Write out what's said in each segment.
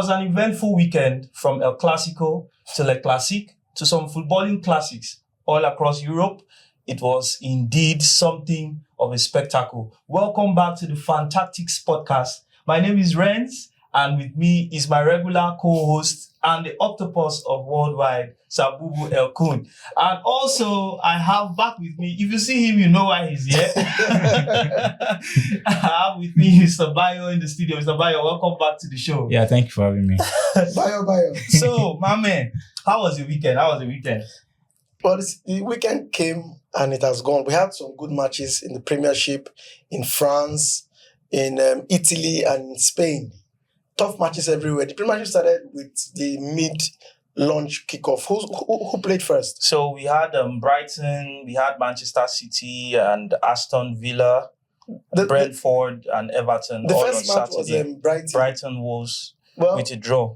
was an eventful weekend from El Clasico to Le Classique to some footballing classics all across Europe. It was indeed something of a spectacle. Welcome back to the Fantactics podcast. My name is Renz, and with me is my regular co-host and the octopus of worldwide, Sabubu El-Kun. And also, I have back with me, if you see him, you know why he's here. I have with me Mr. Bayo in the studio. Mr. Bayo, welcome back to the show. Yeah, thank you for having me. Bayo. So, my man, how was the weekend? Well, the weekend came and it has gone. We had some good matches in the Premiership, in France, in Italy, and in Spain. Tough matches everywhere. The Premiership started with the mid-launch kickoff. Who played first? So we had Brighton, we had Manchester City and Aston Villa, Brentford and Everton. The all first on match Saturday. was Brighton Wolves with a draw.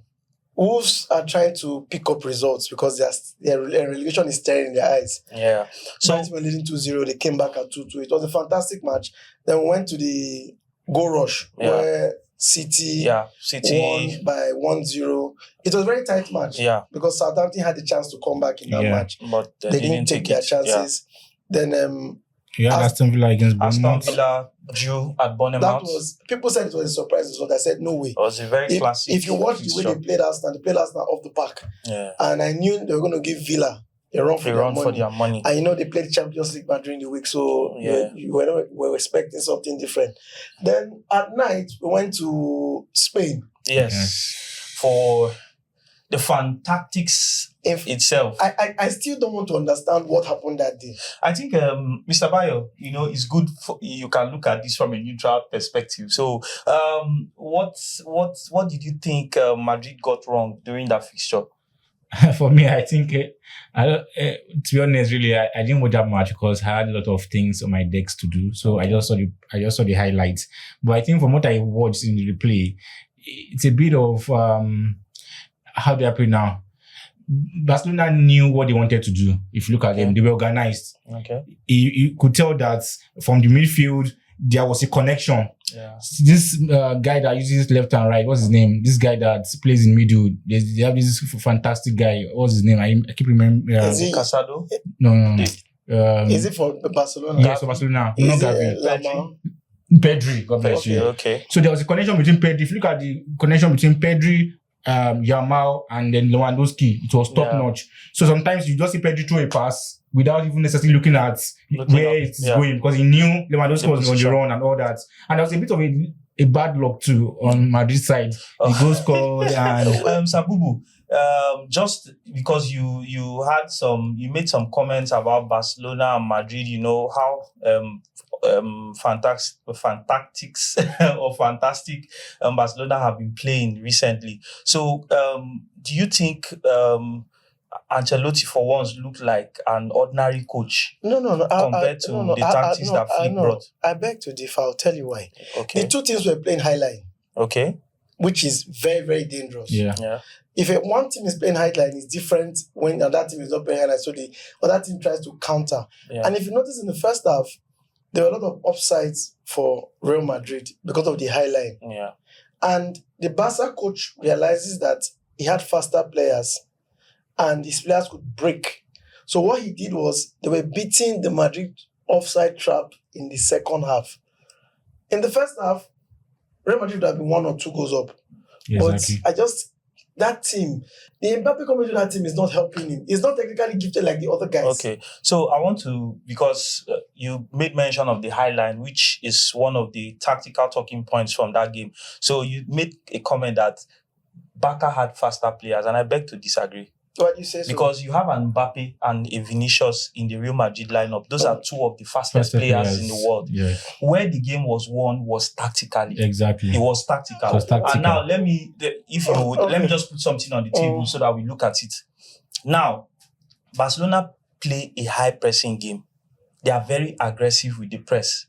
Wolves are trying to pick up results because their relegation is staring in their eyes. Yeah. So Brighton were leading 2-0. They came back at 2-2. It was a fantastic match. Then we went to the goal rush where City won by 1-0. It was a very tight match because Southampton had the chance to come back in that match. But they didn't take their chances. Then you had Aston Villa against Bournemouth. Aston Villa drew at Bournemouth. People said it was a surprise, so I said no way. It was a very classic. If you watch the way they played Arsenal off the park. Yeah. And I knew they were going to give Villa a run for their money. And they played Champions League match during the week, so we were expecting something different. Then at night, we went to Spain. Yes. For the Fantactics itself. I still don't want to understand what happened that day. I think, Mr. Bayo, it's good you can look at this from a neutral perspective. So, what did you think Madrid got wrong during that fixture? For me, I think, to be honest, really, I didn't watch that much because I had a lot of things on my decks to do. So I just saw the highlights. But I think from what I watched in the replay, it's a bit of how they are playing now. Barcelona knew what they wanted to do. If you look at them, they were organized. Okay, you could tell that from the midfield there was a connection. Yeah. This guy that uses left and right, what's his name? This guy that plays in middle, they have this fantastic guy. What's his name? I keep remembering. Is it Casado? No. Is it for Barcelona? Yes, for Barcelona. Is not it Pedri. God bless you. Okay. So there was a connection between Pedri. If you look at the connection between Pedri, Yamal, and then Lewandowski, it was top notch. So sometimes you just see Pedri throw a pass without even necessarily looking at where it's going, because he knew Lewandowski was on the run and all that. And there was a bit of a bad luck too on Madrid's side. The goal scored and Sabubu, just because you made some comments about Barcelona and Madrid, how fantastic Barcelona have been playing recently. So do you think Ancelotti for once looked like an ordinary coach? No. Compared to the tactics that Flick brought. I beg to differ. I'll tell you why. Okay. The two teams were playing high line. Okay. Which is very, very dangerous. Yeah. If one team is playing high line, it's different when the other team is not playing high line. So the other team tries to counter. Yeah. And if you notice in the first half, there were a lot of offsides for Real Madrid because of the high line. Yeah. And the Barca coach realizes that he had faster players and his players could break. So what he did was they were beating the Madrid offside trap in the second half. In the first half, Real Madrid would have been 1 or 2 goals up. Exactly. But that team, the Mbappe coming to that team is not helping him. He's not technically gifted like the other guys. Okay. So I want to, because you made mention of the high line, which is one of the tactical talking points from that game. So you made a comment that Barca had faster players, and I beg to disagree. Why do you say so? Because you have an Mbappe and a Vinicius in the Real Madrid lineup. Those are two of the fastest players in the world. Yeah. Where the game was won was tactically. Exactly. It was tactical. And now let me just put something on the table so that we look at it. Now, Barcelona play a high pressing game. They are very aggressive with the press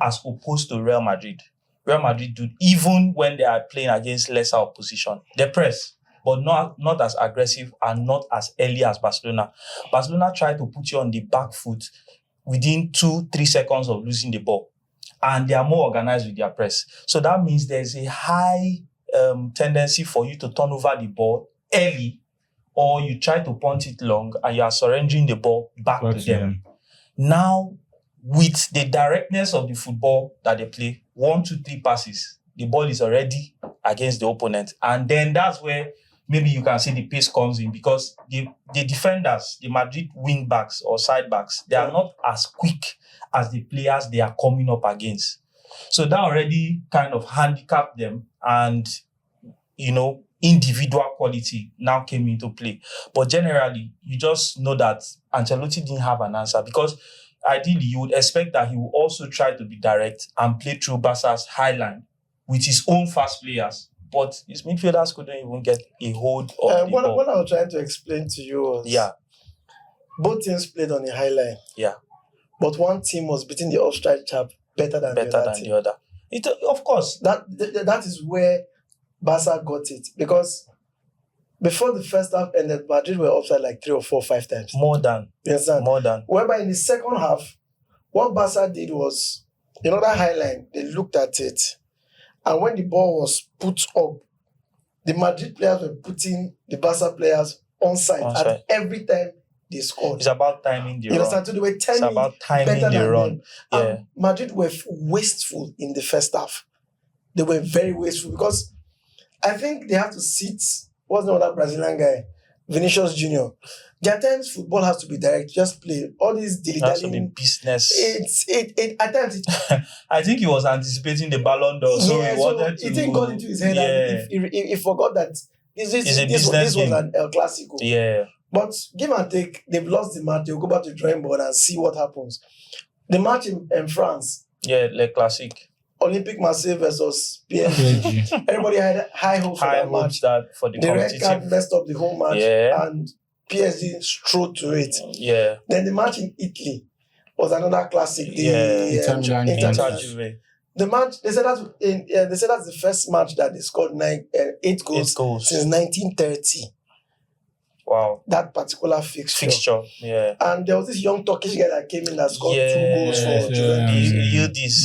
as opposed to Real Madrid. Real Madrid do, even when they are playing against lesser opposition, they press, but not as aggressive and not as early as Barcelona. Barcelona try to put you on the back foot within 2-3 seconds of losing the ball. And they are more organized with their press. So that means there's a high tendency for you to turn over the ball early, or you try to punt it long and you are surrendering the ball back to them. Now, with the directness of the football that they play, 1, 2, 3 passes, the ball is already against the opponent. And then that's where maybe you can see the pace comes in, because the defenders, the Madrid wing backs or side backs, they are not as quick as the players they are coming up against. So that already kind of handicapped them, and, individual quality now came into play. But generally, you just know that Ancelotti didn't have an answer, because ideally you would expect that he would also try to be direct and play through Barca's high line with his own fast players. But his midfielders couldn't even get a hold of the ball. What I was trying to explain to you was both teams played on the high line. Yeah. But one team was beating the offside chap better than the other. Of course. That is where Barca got it. Because before the first half ended, Madrid were offside like 3 or 4 or 5 times. More than. You understand? More than. Whereby in the second half, what Barca did was, that high line, they looked at it. And when the ball was put up, the Madrid players were putting the Barca players onside. And every time they scored. It's about timing the run. So they were it's about timing the run. Yeah. Madrid were wasteful in the first half. They were very wasteful, because I think they have to sit, what's the other Brazilian guy? Vinicius Jr. There are times football has to be direct, just play. All these dilly-dallying business. At times I think he was anticipating the Ballon d'Or, so he wanted to. It didn't go into his head, and he forgot that this was an El Clasico. Yeah. But give and take, they've lost the match. They'll go back to the drawing board and see what happens. The match in France. Yeah, Le Classique. Olympique Marseille versus PSG. Everybody had high hopes for that match. For the red card messed up the whole match, and PSG strode to it. Yeah. Then the match in Italy was another classic. The match, they said that's the first match that they scored 8 goals since 1930. Wow. That particular fixture. Yeah. And there was this young Turkish guy that came in that scored 2 goals for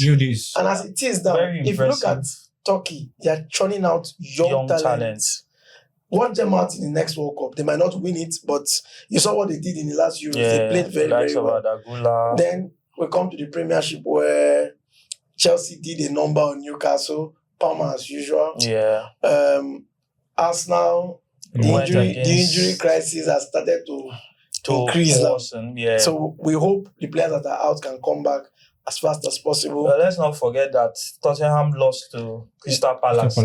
Yildiz. And as it is now, if you look at Turkey, they are churning out young talents. Watch them out in the next World Cup. They might not win it, but you saw what they did in the last Euros. They played very, very well. Then we come to the Premiership, where Chelsea did a number on Newcastle, Palmer as usual. Yeah. Arsenal, the injury crisis has started to increase now. Yeah. So we hope the players that are out can come back as fast as possible. But let's not forget that Tottenham lost to Crystal Palace.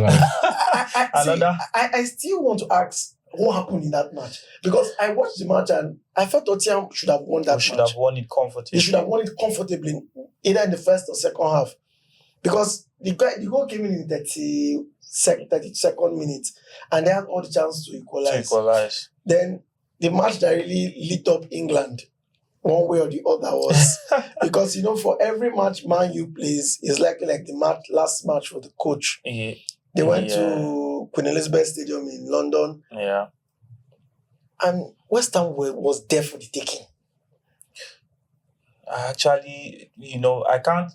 I still want to ask what happened in that match, because I watched the match and I felt Tottenham should have won that match. Should have won it comfortably. They should have won it comfortably, either in the first or second half, because the goal came in the 32nd minute, and they had all the chance to equalize. Then the match that really lit up England, one way or the other, was because for every match Man U plays is likely like the last match for the coach. Yeah. They went to Queen Elizabeth Stadium in London. Yeah. And West Ham was there for the taking. Actually, I can't.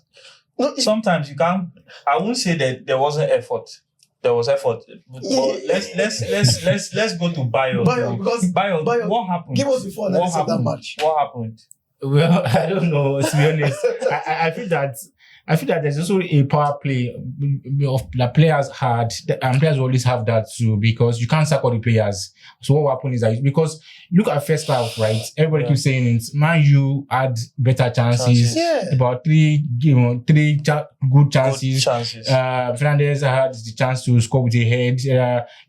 No, sometimes you can't. I won't say that there wasn't effort. There was effort. But let's go to Bayo. Bayo, what happened? Give us before analysis of that match. What happened? Well, I don't know, to be honest. I feel that there's also a power play of the players had, and players always have that too, because you can't sack all the players. So what happened is that, because look at first half, right? Everybody keeps saying it. Man U had better chances. About three good chances. Fernandez had the chance to score with a head.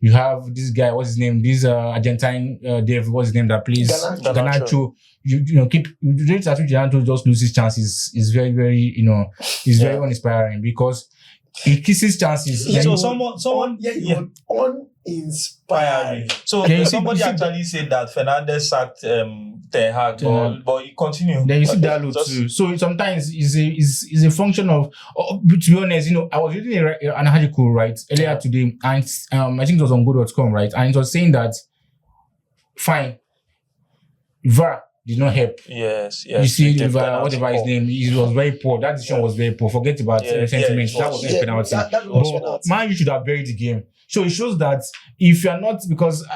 You have this guy, what's his name? This Argentine Dave, what's his name that plays Garnacho. Keep just loses chances is very, very, is very uninspiring, because he kisses chances. So someone uninspiring. So somebody actually said that Fernandez sacked Ten Hag, but you continue. Then you see Dalot too. So sometimes is a function of. To be honest, I was reading an article earlier today, and I think it was on Good.com, right, and it was saying that fine, VAR did not help. Yes. You see, Reject whatever his penalty name, it was very poor. That decision was very poor. Forget about sentiment. it That was. was a penalty. That was But penalty. Man, you should have buried the game. So it shows that if you're not, because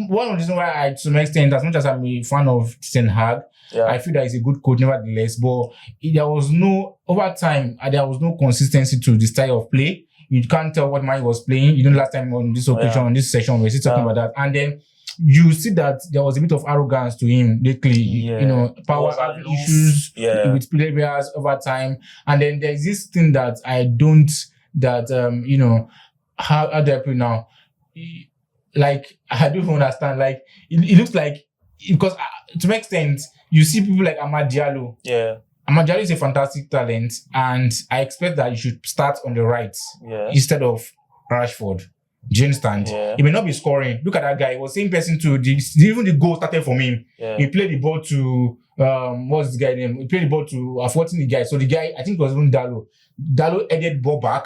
one of the reasons why I, to some extent, as much as I'm a fan of Ten Hag, I feel that he's a good coach, nevertheless. But there was no, over time, there was no consistency to the style of play. You can't tell what man was playing. Last time on this occasion, on this session, we're still talking about that. And then you see that there was a bit of arrogance to him lately. Power issues with players over time. And then there's this thing that how do I put it now? Like, I don't understand. Like, it looks like, because to make sense, you see people like Amad Diallo. Yeah. Amad Diallo is a fantastic talent, and I expect that you should start on the right instead of Rashford. Do you understand? Yeah. He may not be scoring. Look at that guy. He was same person to even the goal started from him. Yeah. He played the ball to what's this guy name? He played the ball to I've forgotten the guy. So the guy, I think it was even Dallo. Dallo headed ball back.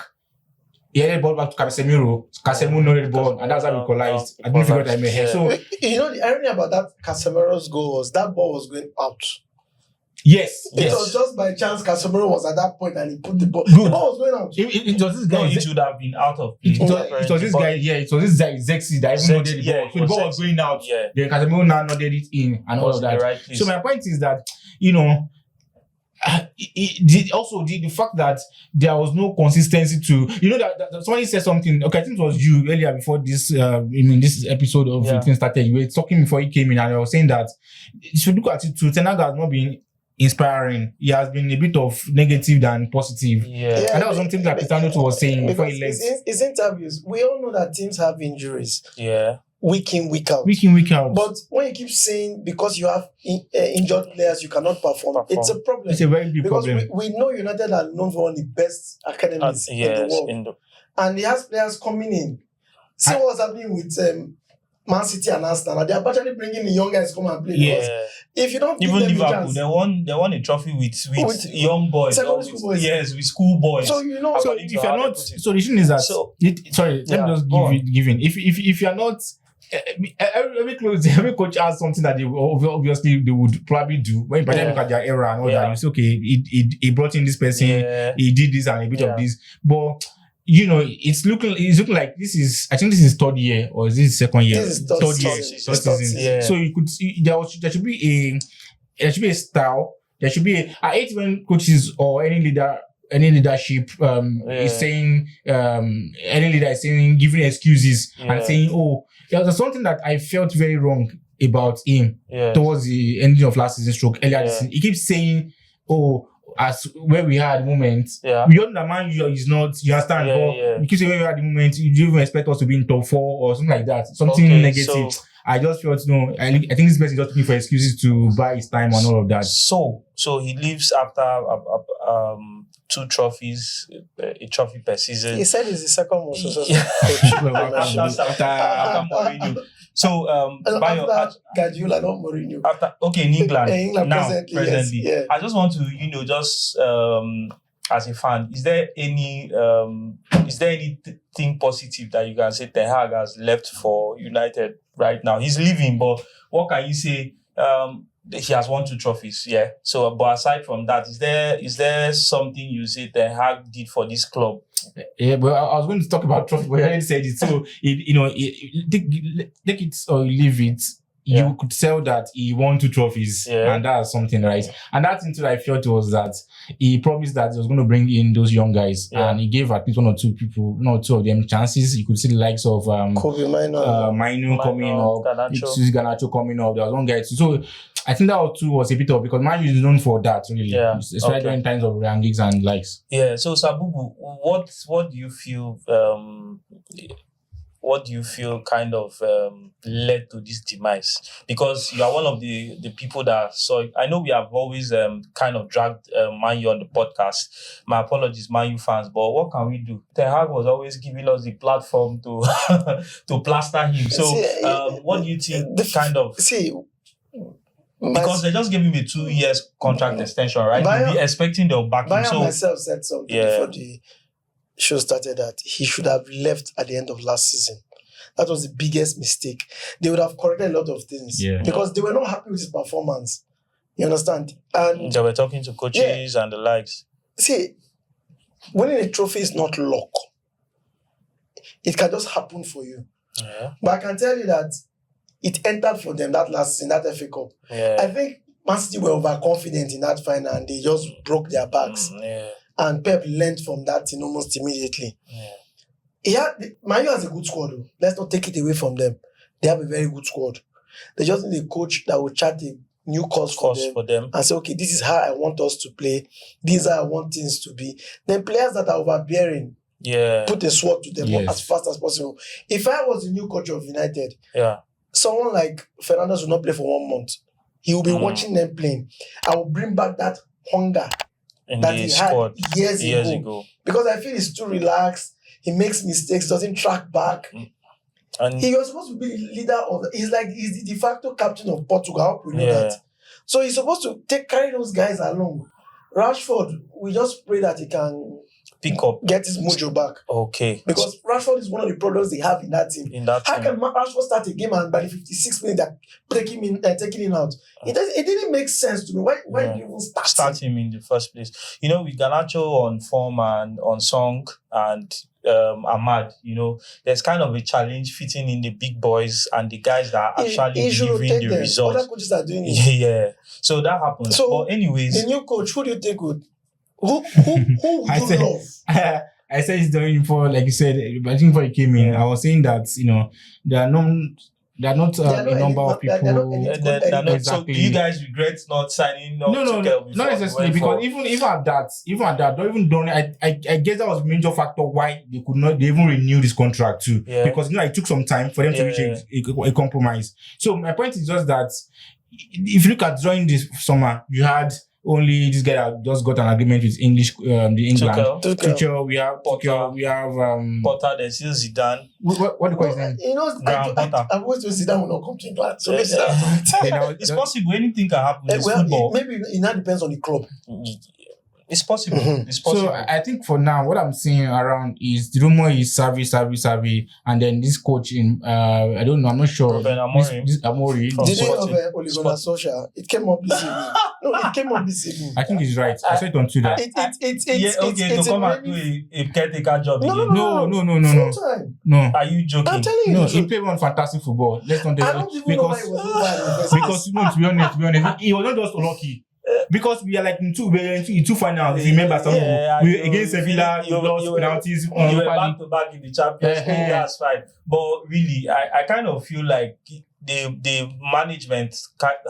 He headed ball back to Casemiro. Casemiro know the ball, and that's how we equalized. I didn't figure that in my head. So the irony about that Casemiro's goal was that ball was going out. Yes. It was just by chance Casemiro was at that point and he put the ball. Good. The ball was going out. It was this guy. No, it should have been out of play. It was this guy. Yeah, it was this guy Zexi that even nodded the ball. So the ball was going out. Yeah. Then Casemiro now nodded it in and all of that. Right, so my point is that also the fact that there was no consistency to that somebody said something. Okay, I think it was you earlier before this. This episode of the thing started. You were talking before he came in, and I was saying that if you look at it, Ten Hag has not been inspiring. He has been a bit of negative than positive. Yeah. And that was something that Cristiano was saying before he left. His interviews, we all know that teams have injuries. Yeah. Week in, week out. Week in, week out. But when you keep saying because you have injured players, you cannot perform, it's a problem. It's a very big problem. Because we know United are known for one of the best academies in the world. And he has players coming in. See what's happening with Man City and Arsenal. They are actually bringing the young guys to come and play. Yeah. Because if you don't give even them Liverpool, a chance, they won a trophy with young boys. Secondary school boys. Yes, with school boys. So So if you're not, so the thing is that. Sorry, let me just give in. If you're not. Every coach has something that they would probably do. When you look at their era and all that, you say, okay, he brought in this person, he did this and a bit of this. But it's looking like this is, I think this is third year, or is this second year? This is third season. Yeah. So you could there should be a style. There should be I hate when coaches or any leadership is saying any leader is saying, giving excuses and saying, there was something that I felt very wrong about him towards the ending of last season stroke earlier this season. He keeps saying, as where we are at the moment, we don't understand is not, you understand, but you keep saying where we are at the moment, you don't even expect us to be in top 4 or something like that. Something negative. So, I just felt, I think this person is just looking for excuses to buy his time and all of that. So he leaves after 2 trophies, a trophy per season. He said he's the second most successful coach. After Mourinho. So, after Guardiola, not Mourinho. In England. Now, presently. Yes. I just want to, just as a fan, is there anything positive that you can say Ten Hag has left for United right now? He's leaving, but what can you say? He has won 2 trophies, So, but aside from that, is there something you say Ten Hag did for this club? Yeah, but I was going to talk about trophy, but I already said it. So, take it or leave it. You could tell that he won 2 trophies, and that's something, right? And that thing that I felt was that he promised that he was going to bring in those young guys, and he gave at least 1 or 2 people, 1 or 2 of them chances. You could see the likes of Kobe Mainu coming up, Garnacho coming up. There was one guy too. So I think that too was a bit of, because Man U is known for that, really, especially during times of Ryan Giggs and likes. Yeah. So Sabubu, what do you feel? What do you feel kind of led to this demise? Because you are one of the people that saw it. I know we have always kind of dragged Man U on the podcast. My apologies, Man U fans, but what can we do? Ten Hag was always giving us the platform to to plaster him. So what do you think because they just gave him a 2 years contract extension, right? You'll be expecting they'll back him. So myself said something before the show started that he should have left at the end of last season. That was the biggest mistake. They would have corrected a lot of things because they were not happy with his performance. You understand? And They were talking to coaches and the likes. see, winning a trophy is not luck. It can just happen for you. Yeah. But I can tell you that it entered for them that last season, that FA Cup. Yeah. I think Man City were overconfident in that final and they just broke their backs. Yeah. And Pep learned from that thing almost immediately. Yeah. Man U has a good squad though. Let's not take it away from them. They have a very good squad. They just need a coach that will chart a new course for them and say, okay, this is how I want us to play. These are how I want things to be. Then players that are overbearing, put a sword to them as fast as possible. If I was the new coach of United, someone like Fernandes will not play for 1 month. He will be watching them playing. I will bring back that hunger that he had years ago. Because I feel he's too relaxed. He makes mistakes, doesn't track back. And he was supposed to be the leader of. He's the de facto captain of Portugal. I hope we know that. So he's supposed to carry those guys along. Rashford, we just pray that he can get his mojo back. Okay. Because Rashford is one of the problems they have in that team. How can Rashford start a game and by the 56th minute they're taking him out? It didn't make sense to me. Why did you even start him in the first place? You know, with Garnacho on form and on song and Ahmad, you know, there's kind of a challenge fitting in the big boys and the guys that are actually delivering the results. Other coaches are doing it. Yeah. So that happens. So, but anyways, the new coach, who do you think would who would you love? I said he's doing for, like you said, I think before he came in, I was saying that, you know, there are not a number of people. So do you guys regret not signing? No, not necessarily, because even at that, I guess that was the major factor why they even renew this contract too. Yeah. Because, you know, it took some time for them to reach a compromise. So my point is just that if you look at during this summer, you had only this guy that just got an agreement with the England. Tuchel, we have Potter, we have Potter, there's still Zidane. What do you call his name? You know, I'm going to Zidane will not come to England. So it's possible. Anything can happen. Football. Maybe it now depends on the club. It's possible. It's possible. So I think for now, what I'm seeing around is the rumor is Savi, and then this coach in I don't know, I'm not sure. This Amori. Did you have Ole Gunnar Solskjaer? It came up this evening. No, it came up this evening. I think he's right. I said it on Twitter. To come and do a caretaker job again. No. No. Are you joking? I'm telling you. No, he played one fantastic football. Let's not I don't even know why he was because to be honest, he was not just lucky. Because we are like in two finals. Remember, we against Sevilla, we lost penalties. You were back to back in the Champions League. That's fine. But really, I kind of feel like the management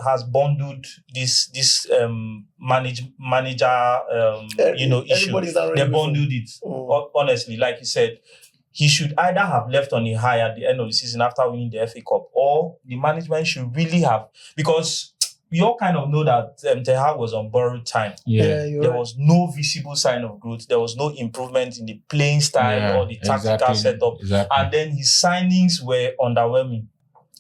has bundled this manager issue. They bundled it. Honestly, like you said, he should either have left on a high at the end of the season after winning the FA Cup, or the management should really have, because we all kind of know that Ten Hag was on borrowed time. There was no visible sign of growth. There was no improvement in the playing style or the tactical setup. And then his signings were underwhelming.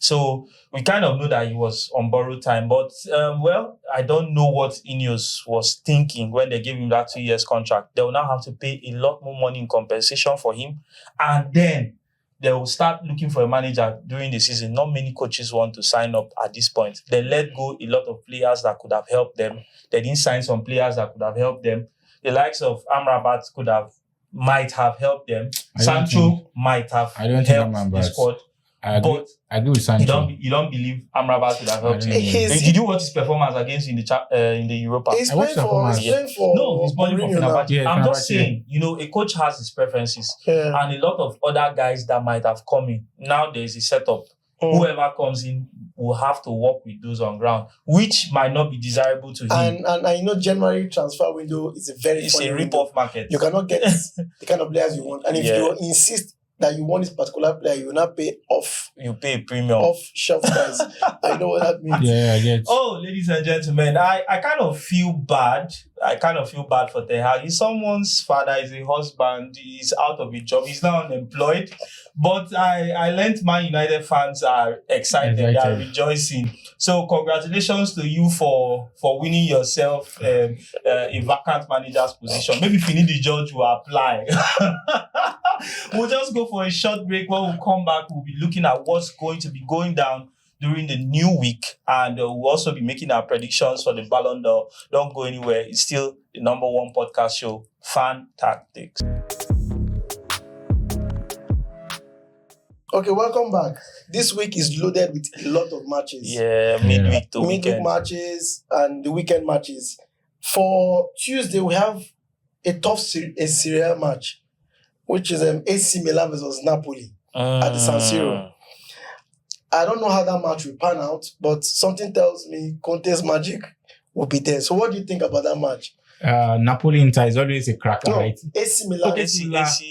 So we kind of know that he was on borrowed time. But, I don't know what Ineos was thinking when they gave him that 2 years contract. They will now have to pay a lot more money in compensation for him. And then they will start looking for a manager during the season. Not many coaches want to sign up at this point. They let go a lot of players that could have helped them. They didn't sign some players that could have helped them. The likes of Amrabat might have helped them. Sancho might have helped the squad. I agree with Sancho. You don't believe Amrabat would have helped him? Did you watch his performance against in the Europa? He's playing for he's playing for Fenerbahce. I'm just saying, a coach has his preferences, and a lot of other guys that might have come in. Now there's a setup. Whoever comes in will have to work with those on ground, which might not be desirable to him. And January transfer window is a rip-off market. You cannot get the kind of players you want, and if you insist that you want this particular player, you will not pay off. You pay a premium. Off shelf price. I know what that means. Yeah, I get. Oh, ladies and gentlemen, I kind of feel bad. I kind of feel bad for Ten Hag. He's someone's father, he's a husband, he's out of a job, he's now unemployed. But I learned Man United fans are excited, they are rejoicing. So congratulations to you for winning yourself a vacant manager's position. Maybe if you need the judge, will apply. We'll just go for a short break. When we come back, we'll be looking at what's going to be going down during the new week, and we'll also be making our predictions for the Ballon d'Or. Don't go anywhere. It's still the number one podcast show, Fan Tactics. Okay, welcome back. This week is loaded with a lot of matches. Yeah, midweek to Midweek weekend. matches and the weekend matches. For Tuesday, we have a tough Serie A match, which is AC Milan versus Napoli at the San Siro. I don't know how that match will pan out, but something tells me Conte's magic will be there. So what do you think about that match? Napoli Inter is always a cracker, right? AC Milan. AC,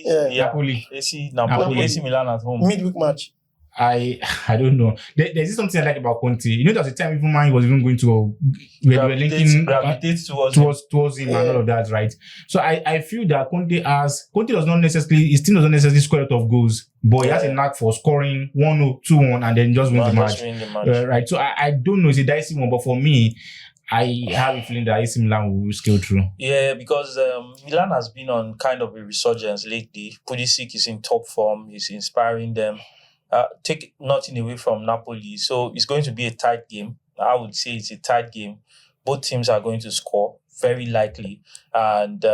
Yeah. Napoli. Napoli, AC Milan at home. Midweek match. I don't know. There's something I like about Conte. You know, there was a time even man was even going to we were linking Gravitates towards him and all of that, right? So I feel that Conte does not necessarily, his team does not necessarily score a lot of goals, but he has a knack for scoring 1-0, 2-1, and then just win the match. Right. So I don't know, it's a dicey one, but for me, I have a feeling that AC Milan will scale through. Yeah, because Milan has been on kind of a resurgence lately. Pulisic is in top form. He's inspiring them. Take nothing away from Napoli. So it's going to be a tight game. I would say it's a tight game. Both teams are going to score, very likely. And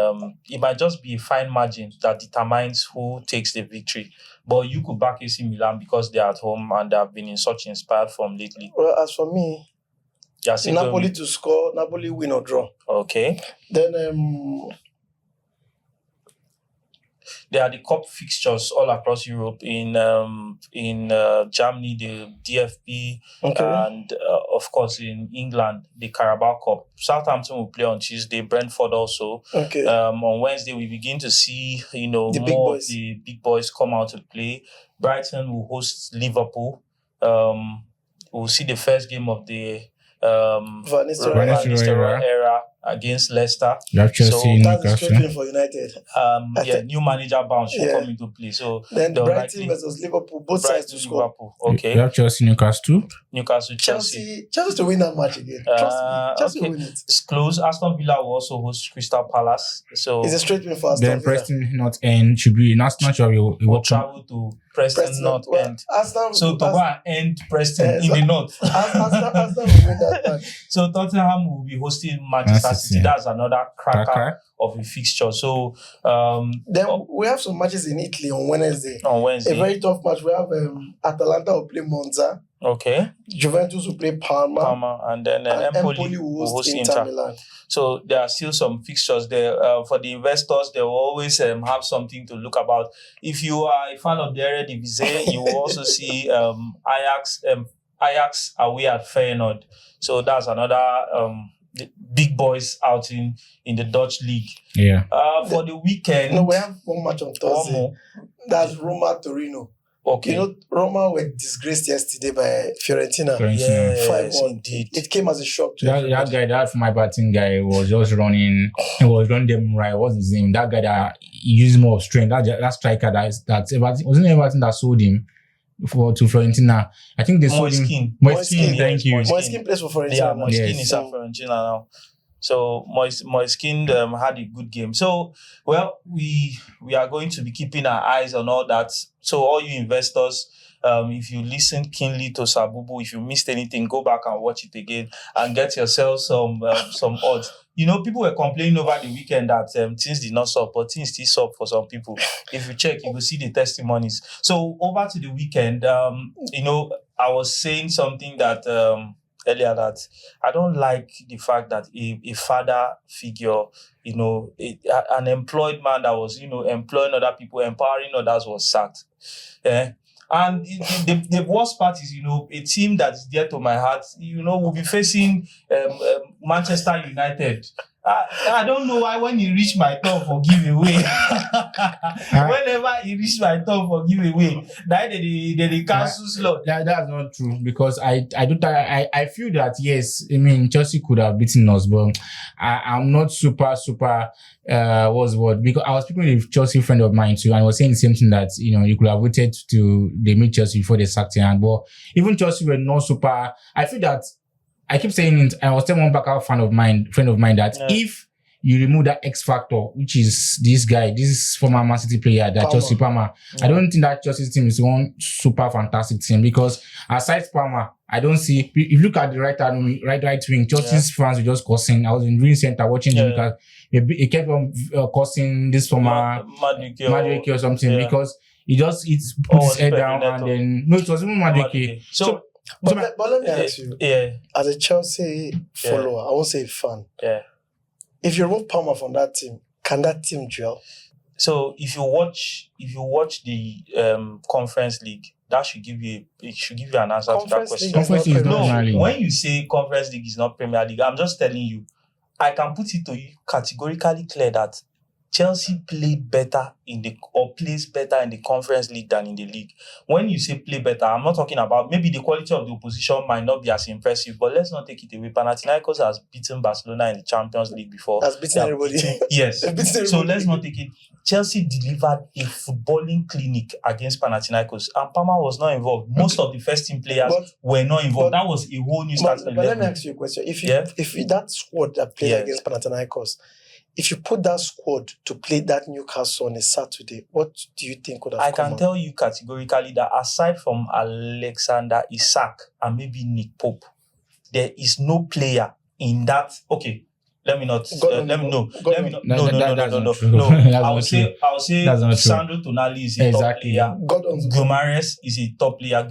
it might just be a fine margin that determines who takes the victory. But you could back AC Milan because they're at home and they have been in such inspired form lately. Well, as for me, Napoli to score, Napoli win or draw. Okay. Then there are the cup fixtures all across Europe in Germany, the DFB, and of course in England, the Carabao Cup. Southampton will play on Tuesday, Brentford also. Okay. On Wednesday, we begin to see, more of the big boys come out to play. Brighton will host Liverpool. We'll see the first game of the Van Nistelrooy era against Leicester. That's a straight win for United. New manager bounce should come into play. So then Brighton versus Liverpool, both sides to score. Okay. You have Chelsea, Newcastle, Chelsea to win that match again. Trust me, Chelsea will win it. It's close. Aston Villa will also host Crystal Palace. So it's a straight win for Aston Villa. Then Preston North End should be will travel to Preston North End. So to go and end Preston in the North. Arsenal will win that match. So Tottenham will be hosting Manchester City. That's another cracker of a fixture. So then we have some matches in Italy on Wednesday. A very tough match. We have Atalanta will play Monza. Okay. Juventus will play Parma. And then Empoli will host Inter. Milan. So there are still some fixtures there. For the investors, they will always have something to look about. If you are a fan of the Eredivisie, you will also see Ajax away at Feyenoord. So that's another the big boys out in the Dutch league. Yeah. For the weekend, we have one match on Thursday. That's Roma Torino. Okay. Roma were disgraced yesterday by Fiorentina. Yes, 5-1. indeed. It came as a shock to that guy, that my batting guy, was just running. He was running them right. What's his name? That guy that used more strength. That striker that's Everton, wasn't Everton that sold him to Fiorentina. I think they sold him. Moiskin, thank you. Moiskin plays for Fiorentina. Yeah, Moiskin is at Fiorentina now. So Moiskin had a good game. So we are going to be keeping our eyes on all that. So all you investors, if you listen keenly to Sabubu, if you missed anything, go back and watch it again and get yourself some odds. People were complaining over the weekend that things did not sub, but things still sub for some people. If you check, you will see the testimonies. So over to the weekend, I was saying something that earlier, that I don't like the fact that a father figure, an employed man that was, employing other people, empowering others, was sacked. And the worst part is, a team that is dear to my heart, we'll be facing Manchester United. I don't know why when you reach my turn for giveaway, whenever you reach my turn for giveaway, they cancel slot. That's not true, because I feel that, yes, I mean, Chelsea could have beaten us, but I'm not super what's the word, because I was speaking with a Chelsea friend of mine too, and I was saying the same thing, that you could have waited to they meet Chelsea before they sacked him. But even Chelsea were not super. I feel that I keep saying it. I was telling one Barca friend of mine that if you remove that X factor, which is this former Man City player, that Chelsea Palmer. I don't think that Chelsea team is one super fantastic team, because aside Palmer, I don't see. If you look at the right wing, Chelsea's fans were just cursing. I was in Green Center watching him because he kept on cursing this former Madueke or something, because he put his head down and then it was even Madueke. But let me ask you, as a Chelsea follower, I won't say fan. If you remove Palmer from that team, can that team gel? So if you watch the Conference League, that should give you an answer to that question. Conference League is not Premier League. When you say Conference League is not Premier League, I'm just telling you, I can put it to you categorically clear that Chelsea plays better in the Conference League than in the league. When you say play better, I'm not talking about maybe the quality of the opposition might not be as impressive, but let's not take it away. Panathinaikos has beaten Barcelona in the Champions League before. Has beaten everybody. Yes. So let's not take it. Chelsea delivered a footballing clinic against Panathinaikos, and Palmer was not involved. Most of the first team players were not involved. That was a whole new start. But let me ask you a question. If that squad that played against Panathinaikos, if you put that squad to play that Newcastle on a Saturday, what do you think would have come can tell you categorically that aside from Alexander Isak and maybe Nick Pope, there is no player in that. Okay, let me not. No. I'll say Sandro Tonali is a top player. Guimaraes is a top player.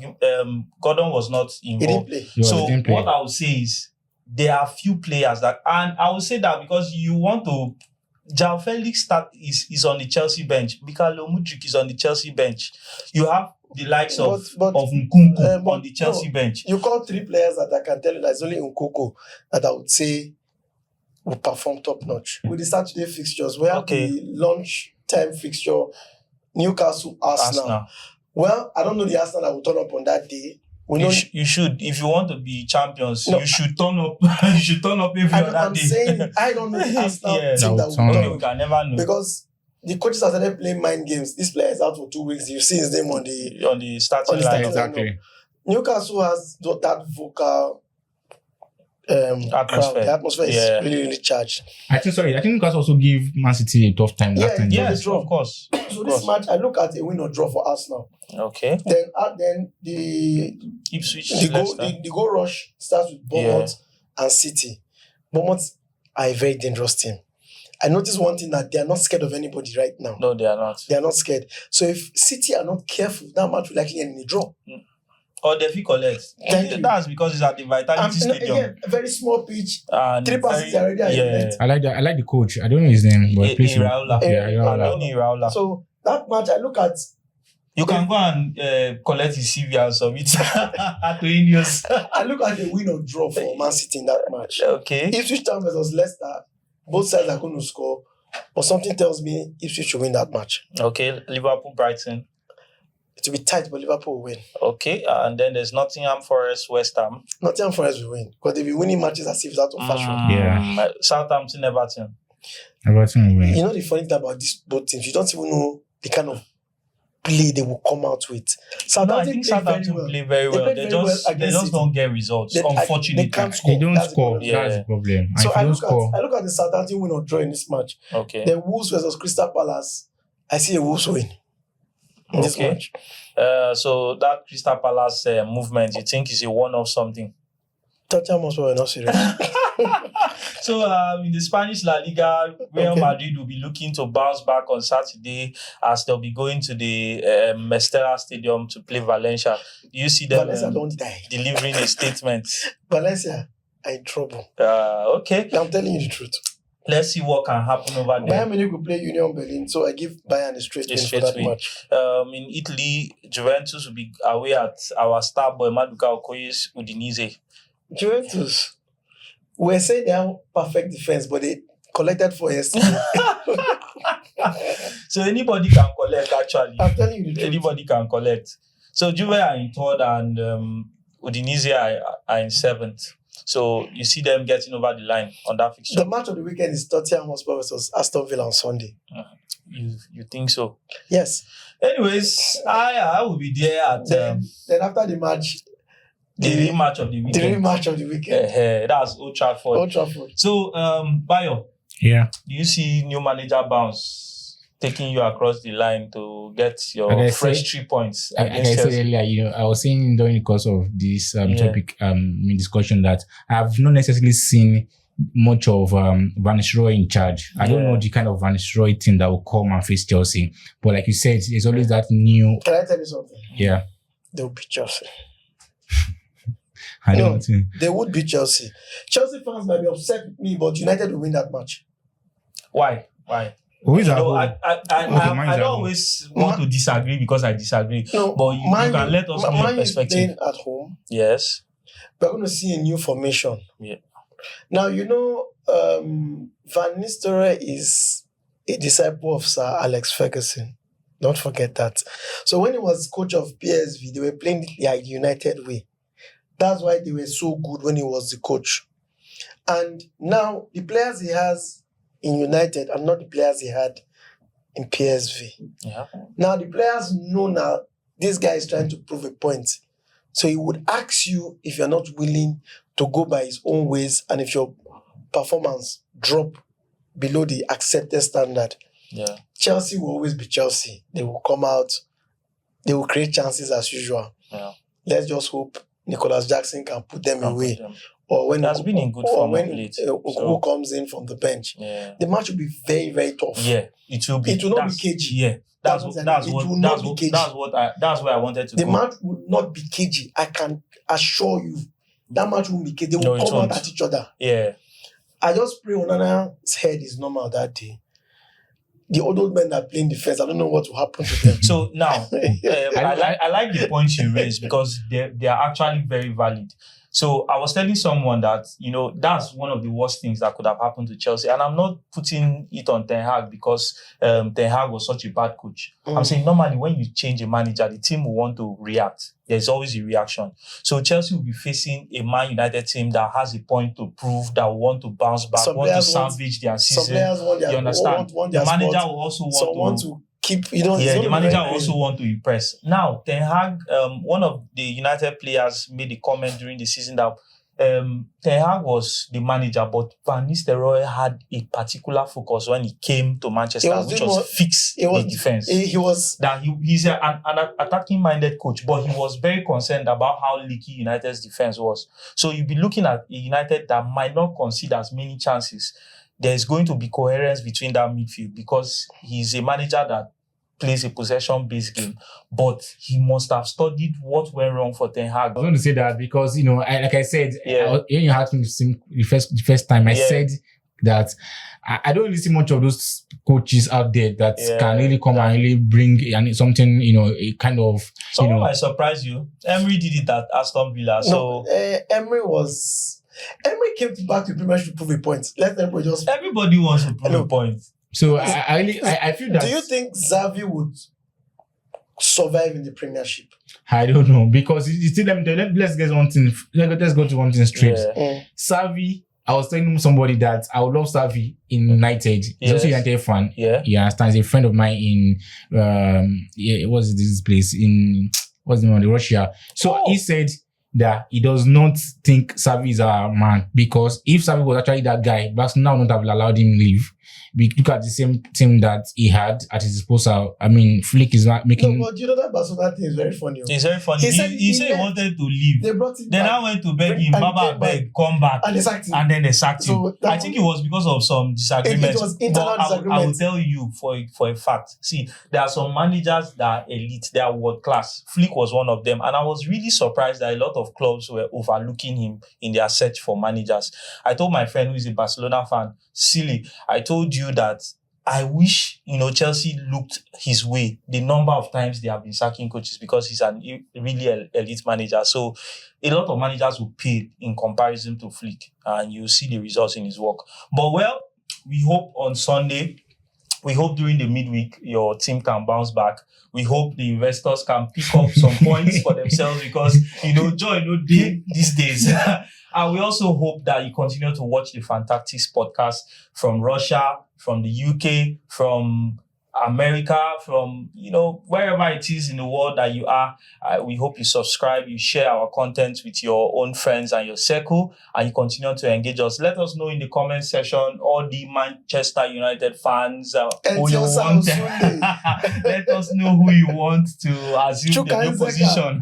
Gordon was not involved. He didn't play. So what I would say is, there are few players that, and I will say that because you want to, João Felix is on the Chelsea bench. Mikhailo Mudryk is on the Chelsea bench. You have the likes of Nkunku on the Chelsea bench. You call 3 players that I can tell you that it's only Nkunku that I would say will perform top notch. With the Saturday fixtures, we have the lunch time fixture, Newcastle, Arsenal. Well, I don't know the Arsenal that will turn up on that day. You should, if you want to be champions, you should turn up. You should turn up every other day. Saying, I don't know the Arsenal team that will turn up. You can never know. Because the coaches have started playing mind games. This player is out for 2 weeks. You see his name on the starting lineup. Exactly. Newcastle has that vocal atmosphere. The atmosphere is really, really charged. I think Newcastle also give Man City a tough time. Yes, of course. So this match, I look at a win or draw for Arsenal. Okay. Then the Ipswich, the goal rush starts with Bournemouth and City. Bournemouth are a very dangerous team. I noticed one thing, that they are not scared of anybody right now. No, they are not. They are not scared. So if City are not careful, that match will likely end in a draw. Or they collect. That's because it's at the Vitality Stadium. Again, a very small pitch. 3 passes already. I like the coach. I don't know his name, but Iraola. So that match, I look at. You can go and collect his CV and submit to Ineos. I look at the win or draw for Man City in that match. Okay. Ipswich Town versus Leicester, both sides are going to score, but something tells me Ipswich should win that match. Okay. Liverpool, Brighton. It will be tight, but Liverpool will win. Okay. And then there's Nottingham Forest, West Ham. Nottingham Forest will win because they've been winning matches as if it's out of fashion. Yeah. Southampton, Everton. Everton will win. You know the funny thing about these both teams, you don't even know the kind of play they will come out with. I think Southampton play very well. They just don't get results. Unfortunately, they can't score. They don't score. That's the problem. So I look at the Southampton win or draw in this match. Okay. Then Wolves versus Crystal Palace. I see a Wolves win in this match. So that Crystal Palace movement, you think is a one-off something? Tottenham was not serious. So in the Spanish La Liga, Real Madrid will be looking to bounce back on Saturday as they'll be going to the Mestalla Stadium to play Valencia. Do you see them delivering a statement? Valencia are in trouble. Okay. I'm telling you the truth. Let's see what can happen over there. Bayern Munich will play Union Berlin, so I give Bayern a straight win for that match. In Italy, Juventus will be away at our star boy Maduka Okoye's Udinese. Juventus, we're saying they have perfect defense, but they collected for yesterday. So anybody can collect, actually. I'm telling you the truth. Anybody can collect. So Juve are in 3rd and Udinese are in 7th. So you see them getting over the line on that fixture. The match of the weekend is Tottenham Hotspur versus Aston Villa on Sunday. You think so? Yes. Anyways, I will be there at... Then after the match... The rematch of the weekend. The rematch of the weekend. That's Old Trafford. Old Trafford. So, Bayo, Yeah. Do you see new manager bounce taking you across the line to get your Like I fresh said- 3 points Like against I said Chelsea? earlier, I was saying during the course of this Yeah. topic discussion that I've not necessarily seen much of Van Nistelrooy in charge. I don't Yeah. know the kind of Van Nistelrooy team that will come and face Chelsea. But like you said, there's always that new. Can I tell you something? Yeah, They will beat Chelsea. I No. don't think. They would beat Chelsea. Chelsea fans might be upset with me, but United will win that match. Why? Who is You at know, home? I mine's don't at always want to disagree because I disagree. No, But you can let us know your mine is perspective. playing at home. Yes. We're going to see a new formation. Yeah. Now, Van Nistelrooy is a disciple of Sir Alex Ferguson. Don't forget that. So when he was coach of PSV, they were playing it like United way. That's why they were so good when he was the coach. And now the players he has in United are not the players he had in PSV. Yeah. Now the players know now this guy is trying to prove a point. So he would ask you if you're not willing to go by his own ways and if your performance drop below the accepted standard. Yeah. Chelsea will always be Chelsea. They will come out. They will create chances as usual. Yeah. Let's just hope Nicholas Jackson can put them Can't away. put them. Or when He has been in good form when of late, Nkunku so- comes in from the bench. Yeah. The match will be very, very tough. Yeah. It will be. It will not be That's- cagey. Yeah. That's what I mean. It will not be cagey. That's where I wanted to The go. match would not be cagey. I can assure you. That match won't be cagey. They No, will it come out won't. at each other. Yeah. I just pray Onana's head is normal that day. The old men that play in defense, I don't know what will happen to them. So now, I like the points you raised because they are actually very valid. So I was telling someone that, that's one of the worst things that could have happened to Chelsea. And I'm not putting it on Ten Hag because Ten Hag was such a bad coach. I'm saying normally when you change a manager, the team will want to react. There's always a reaction. So Chelsea will be facing a Man United team that has a point to prove, that will want to bounce back, Some want to players want- salvage their Some season. players want their, You understand? want The their manager spot. will also Some want to keep, it's yeah, gonna the be manager very will crazy. also want to impress. Now, Ten Hag, one of the United players made a comment during the season that Ten Hag was the manager, but Van Nistelrooy had a particular focus when he came to Manchester, He was which doing was more- fix He was the defense. He was That he's an attacking-minded coach, but he was very concerned about how leaky United's defense was. So you'll be looking at a United that might not concede as many chances. There's going to be coherence between that midfield because he's a manager that plays a possession-based game, but he must have studied what went wrong for Ten Hag. I was going to say that because like I said, Yeah. when you had me the first time, I Yeah. said that I don't really see much of those coaches out there that Yeah. can really come and really bring something, a kind of Someone might surprise you. Emery did it at Aston Villa, so Emery came back to Premiership to prove a point. Let everybody just. everybody wants to prove Hello. a point. So I feel that Do you think Xavi would survive in the Premiership? I don't know because you see them. Let's get one thing. Let's go to one thing straight. Yeah. Xavi, I was telling somebody that I would love Xavi in United. He's also a Yes. United fan. Yeah. He understands. A friend of mine in what's this place in what's the name of the Russia. So he said that he does not think Xavi is a man because if Xavi was actually that guy, Barcelona would not have allowed him leave. We look at the same team that he had at his disposal. I mean, Flick is not making. No, but you know that Barcelona thing is very funny. It's very funny. He He said said he he left. wanted to leave. They brought it Then back I went to beg him, And he Baba, came beg, come back. and they sacked him. And then they sacked him. So that I think it was because of some disagreements. It was internal But I will disagreements. tell you for a fact. See, there are some managers that are elite, they are world class. Flick was one of them. And I was really surprised that a lot of clubs were overlooking him in their search for managers. I told my friend who is a Barcelona fan, silly, I told you that I wish, Chelsea looked his way the number of times they have been sacking coaches because he's a really elite manager. So a lot of managers will pay in comparison to Flick and you see the results in his work. But we hope on Sunday, we hope during the midweek, your team can bounce back. We hope the investors can pick up some points for themselves because, joy no day these days. And we also hope that you continue to watch the Fantastic podcast from Russia, from the UK, from America, from wherever it is in the world that you are. We hope you subscribe, you share our content with your own friends and your circle, and you continue to engage us. Let us know in the comment section, all the Manchester United fans, who you want. Let us know who you want to assume the new position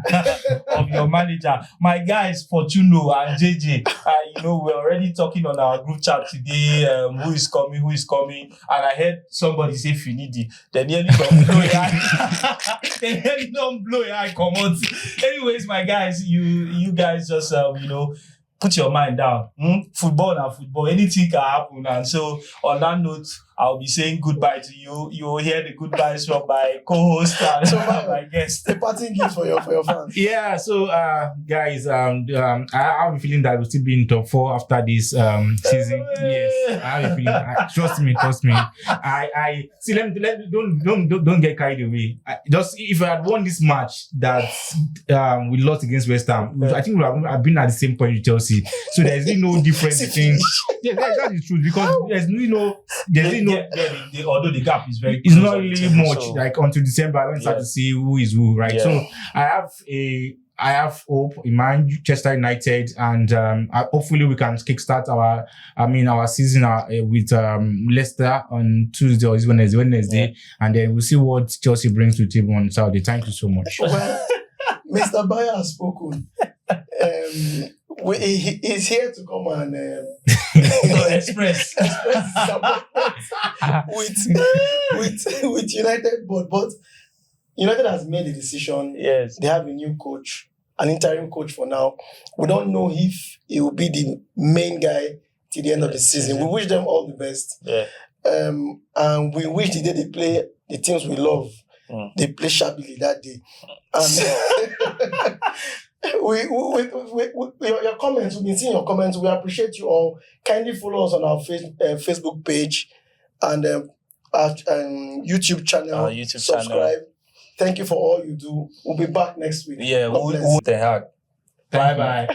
of your manager. My guys, Fortuno and JJ, we're already talking on our group chat today. Who is coming? And I heard somebody say Finidi. They nearly don't blow your eye. Come on. Anyways, my guys, you guys just put your mind down. Football and football, anything can happen. And so on that note, I'll be saying goodbye to you. You will hear the goodbyes from my co-host and my guest. A parting gift for your fans. Yeah, so guys, I have a feeling that we'll still be in top 4 after this season. Yes, I have a feeling. Trust me. I see. Let me don't get carried away. Just if I had won this match that we lost against West Ham, I think we have been at the same point with Chelsea. So there's really no difference between. Yeah, that is true, because there's really no. Although the gap is very, it's not really much. So, like until December, when start to see who is who, right? Yeah. So I have hope in Manchester United, and hopefully we can kickstart our season with Leicester on Tuesday or Wednesday, and then we'll see what Chelsea brings to the table on Saturday. Thank you so much. Well, Mr. Bayer has spoken. He's here to come and express with United, but United has made a decision. Yes, they have a new coach, an interim coach for now. We don't know if he will be the main guy till the end of the season. We wish them all the best. Yeah. And we wish the day they play the teams we love, they play shabbily that day. And your comments, we've been seeing your comments. We appreciate you all. Kindly follow us on our Facebook page and our YouTube channel. Subscribe. Thank you for all you do. We'll be back next week. Yeah, we'll Bye.